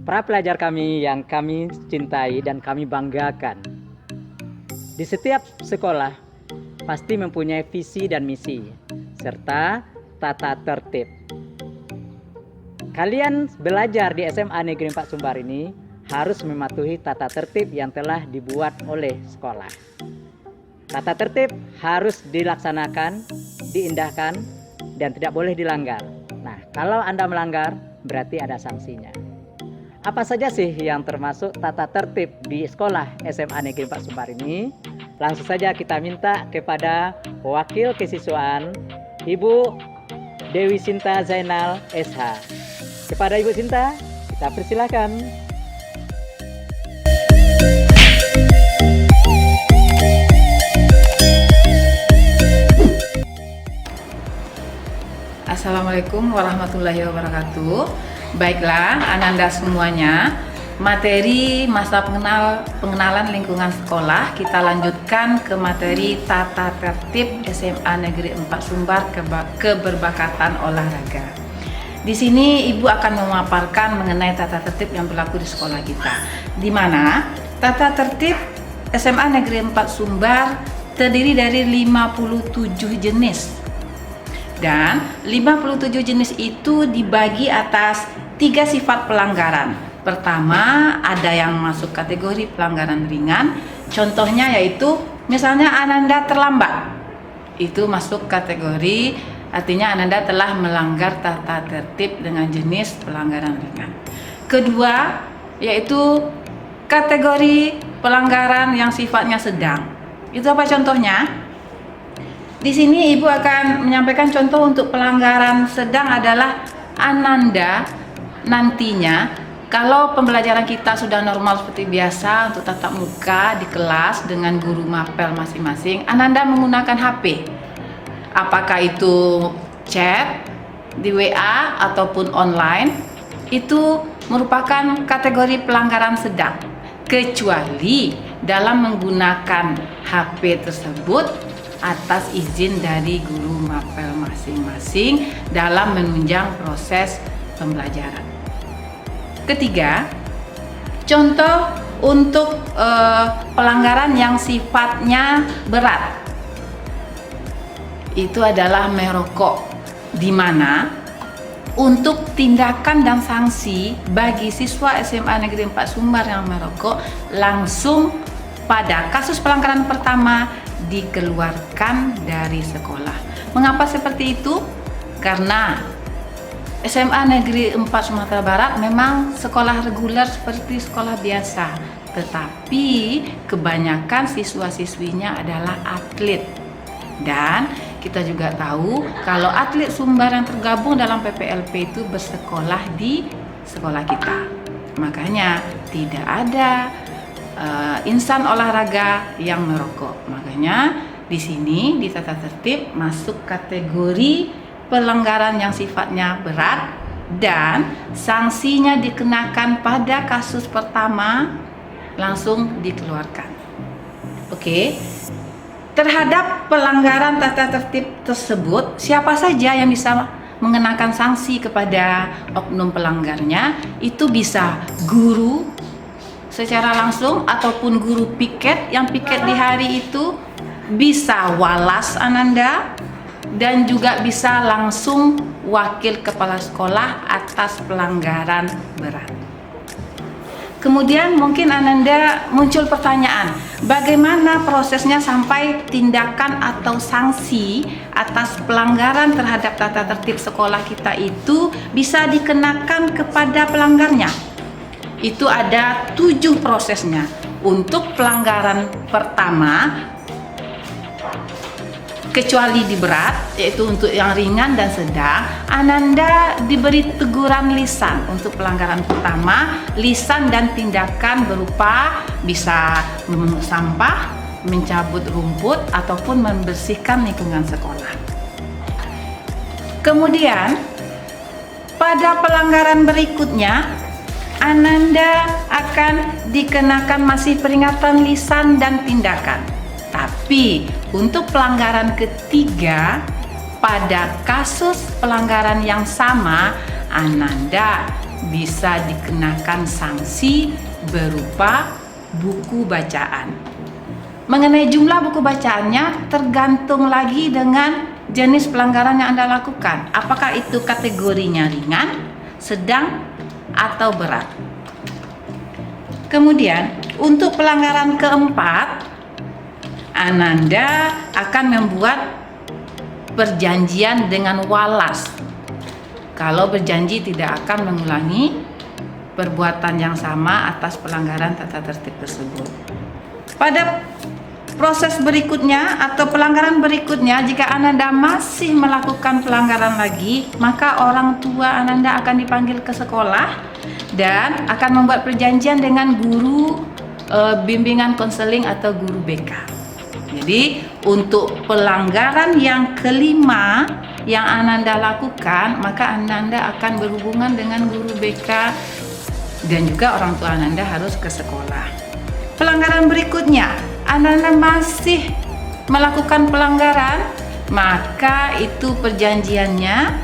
para pelajar kami yang kami cintai dan kami banggakan. Di setiap sekolah pasti mempunyai visi dan misi, serta tata tertib. Kalian belajar di SMA Negeri 4 Sumbar ini harus mematuhi tata tertib yang telah dibuat oleh sekolah. Tata tertib harus dilaksanakan, diindahkan, dan tidak boleh dilanggar. Nah, kalau Anda melanggar, berarti ada sanksinya. Apa saja sih yang termasuk tata tertib di sekolah SMA Negeri 4 Sumbar ini? Langsung saja kita minta kepada Wakil Kesiswaan Ibu Dewi Sinta Zainal SH. Kepada Ibu Sinta, kita persilakan. Assalamualaikum warahmatullahi wabarakatuh. Baiklah, Ananda semuanya, materi masa pengenalan lingkungan sekolah kita lanjutkan ke materi tata tertib SMA Negeri 4 Sumbar keberbakatan olahraga. Di sini Ibu akan memaparkan mengenai tata tertib yang berlaku di sekolah kita, di mana tata tertib SMA Negeri 4 Sumbar terdiri dari 57 jenis. Dan 57 jenis itu dibagi atas 3 sifat pelanggaran. Pertama, ada yang masuk kategori pelanggaran ringan. Contohnya yaitu misalnya Ananda terlambat. Itu masuk kategori, artinya Ananda telah melanggar tata tertib dengan jenis pelanggaran ringan. Kedua, yaitu kategori pelanggaran yang sifatnya sedang. Itu apa contohnya? Di sini Ibu akan menyampaikan contoh untuk pelanggaran sedang adalah Ananda nantinya kalau pembelajaran kita sudah normal seperti biasa untuk tatap muka di kelas dengan guru mapel masing-masing, Ananda menggunakan HP. Apakah itu chat di WA ataupun online, itu merupakan kategori pelanggaran sedang. Kecuali dalam menggunakan HP tersebut atas izin dari guru mapel masing-masing dalam menunjang proses pembelajaran. Ketiga, contoh untuk pelanggaran yang sifatnya berat itu adalah merokok, di mana untuk tindakan dan sanksi bagi siswa SMA Negeri 4 Sumbar yang merokok langsung pada kasus pelanggaran pertama dikeluarkan dari sekolah. Mengapa seperti itu? Karena SMA Negeri 4 Sumatera Barat memang sekolah reguler seperti sekolah biasa, tetapi kebanyakan siswa-siswinya adalah atlet. Dan kita juga tahu kalau atlet Sumbar yang tergabung dalam PPLP itu bersekolah di sekolah kita. Makanya tidak ada insan olahraga yang merokok. Makanya di sini di tata tertib masuk kategori pelanggaran yang sifatnya berat dan sanksinya dikenakan pada kasus pertama langsung dikeluarkan. Oke. Terhadap pelanggaran tata tertib tersebut, siapa saja yang bisa mengenakan sanksi kepada oknum pelanggarnya? Itu bisa guru secara langsung ataupun guru piket yang piket di hari itu, bisa walas Ananda, dan juga bisa langsung wakil kepala sekolah atas pelanggaran berat. Kemudian mungkin Ananda muncul pertanyaan, bagaimana prosesnya sampai tindakan atau sanksi atas pelanggaran terhadap tata tertib sekolah kita itu bisa dikenakan kepada pelanggarnya? Itu ada 7 prosesnya. Untuk pelanggaran pertama, kecuali di berat, yaitu untuk yang ringan dan sedang, Ananda diberi teguran lisan. Untuk pelanggaran pertama, lisan dan tindakan berupa bisa memungut sampah, mencabut rumput, ataupun membersihkan lingkungan sekolah. Kemudian, pada pelanggaran berikutnya, Ananda akan dikenakan masih peringatan lisan dan tindakan. Tapi untuk pelanggaran ketiga, pada kasus pelanggaran yang sama, Ananda bisa dikenakan sanksi berupa buku bacaan. Mengenai jumlah buku bacaannya tergantung lagi dengan jenis pelanggaran yang Anda lakukan. Apakah itu kategorinya ringan, sedang, atau berat. Kemudian untuk pelanggaran keempat, Ananda akan membuat perjanjian dengan walas. Kalau berjanji tidak akan mengulangi perbuatan yang sama atas pelanggaran tata tertib tersebut. Pada proses berikutnya atau pelanggaran berikutnya, jika Ananda masih melakukan pelanggaran lagi, maka orang tua Ananda akan dipanggil ke sekolah dan akan membuat perjanjian dengan guru bimbingan konseling atau guru BK. Jadi untuk pelanggaran yang kelima yang Ananda lakukan, maka Ananda akan berhubungan dengan guru BK dan juga orang tua Ananda harus ke sekolah. Pelanggaran berikutnya, Ananda masih melakukan pelanggaran, maka itu perjanjiannya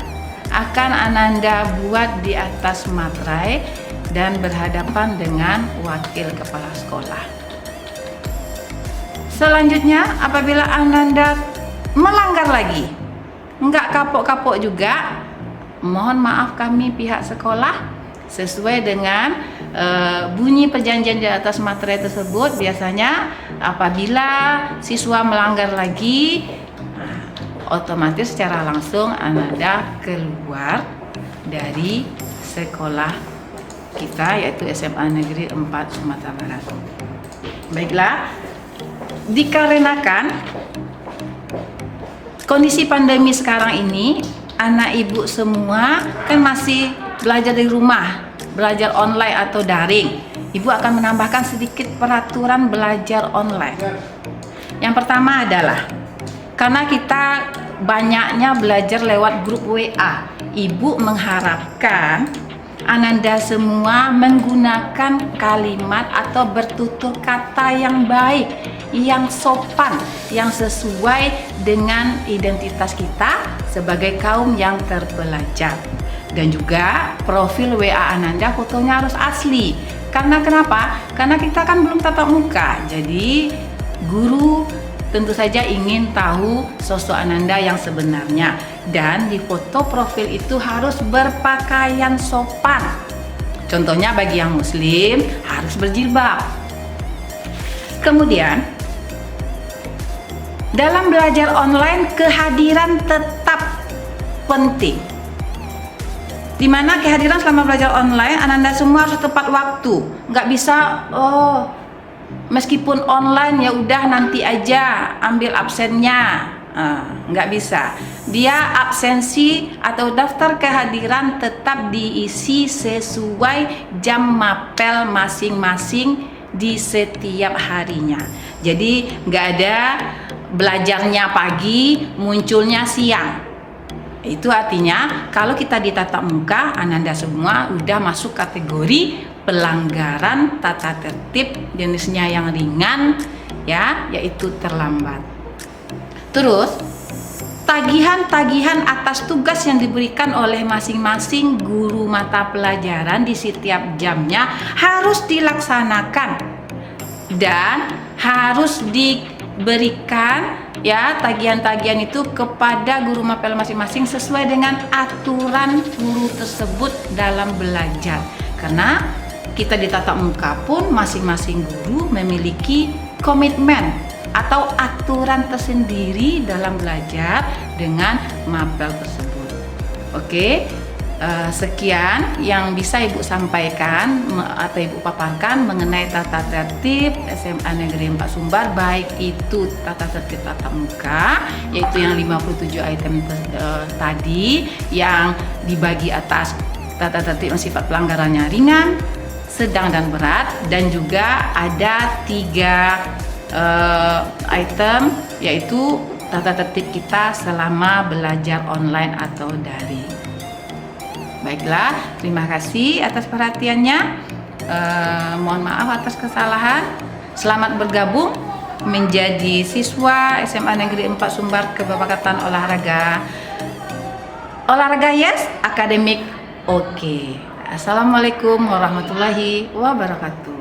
akan Ananda buat di atas materai dan berhadapan dengan wakil kepala sekolah. Selanjutnya, apabila Ananda melanggar lagi, enggak kapok-kapok juga, mohon maaf kami pihak sekolah, sesuai dengan bunyi perjanjian di atas materai tersebut. Biasanya apabila siswa melanggar lagi, otomatis secara langsung Ananda keluar dari sekolah kita, yaitu SMA Negeri 4 Sumatera Barat. Baiklah, dikarenakan kondisi pandemi sekarang ini, anak ibu semua kan masih belajar di rumah, belajar online atau daring. Ibu akan menambahkan sedikit peraturan belajar online. Yang pertama adalah, karena kita banyaknya belajar lewat grup WA, Ibu mengharapkan Ananda semua menggunakan kalimat atau bertutur kata yang baik, yang sopan, yang sesuai dengan identitas kita sebagai kaum yang terpelajar. Dan juga profil WA Ananda fotonya harus asli. Karena kenapa? Karena kita kan belum tatap muka. Jadi guru tentu saja ingin tahu sosok Ananda yang sebenarnya. Dan di foto profil itu harus berpakaian sopan. Contohnya bagi yang muslim harus berjilbab. Kemudian dalam belajar online, kehadiran tetap penting. Di mana kehadiran selama belajar online, Ananda semua harus tepat waktu. Nggak bisa, meskipun online ya udah nanti aja ambil absennya. Nggak bisa. Dia absensi atau daftar kehadiran tetap diisi sesuai jam mapel masing-masing di setiap harinya. Jadi nggak ada belajarnya pagi, munculnya siang. Itu artinya kalau kita di tatap muka, Ananda semua udah masuk kategori pelanggaran tata tertib jenisnya yang ringan, ya, yaitu terlambat. Terus tagihan-tagihan atas tugas yang diberikan oleh masing-masing guru mata pelajaran di setiap jamnya harus dilaksanakan dan harus diberikan, ya, tagihan-tagihan itu kepada guru mapel masing-masing sesuai dengan aturan guru tersebut dalam belajar. Karena kita di tatap muka pun masing-masing guru memiliki komitmen atau aturan tersendiri dalam belajar dengan mapel tersebut. Oke, sekian yang bisa Ibu sampaikan atau Ibu paparkan mengenai tata tertib SMA Negeri 4 Sumbar, baik itu tata tertib tatap muka, yaitu yang 57 item tadi yang dibagi atas tata tertib yang sifat pelanggarannya ringan, sedang dan berat, dan juga ada 3 item, yaitu tata tertib kita selama belajar online atau daring. Baiklah, terima kasih atas perhatiannya. Mohon maaf atas kesalahan. Selamat bergabung menjadi siswa SMA Negeri 4 Sumbar Kebapakatan Olahraga. Olahraga yes, akademik oke. Assalamualaikum warahmatullahi wabarakatuh.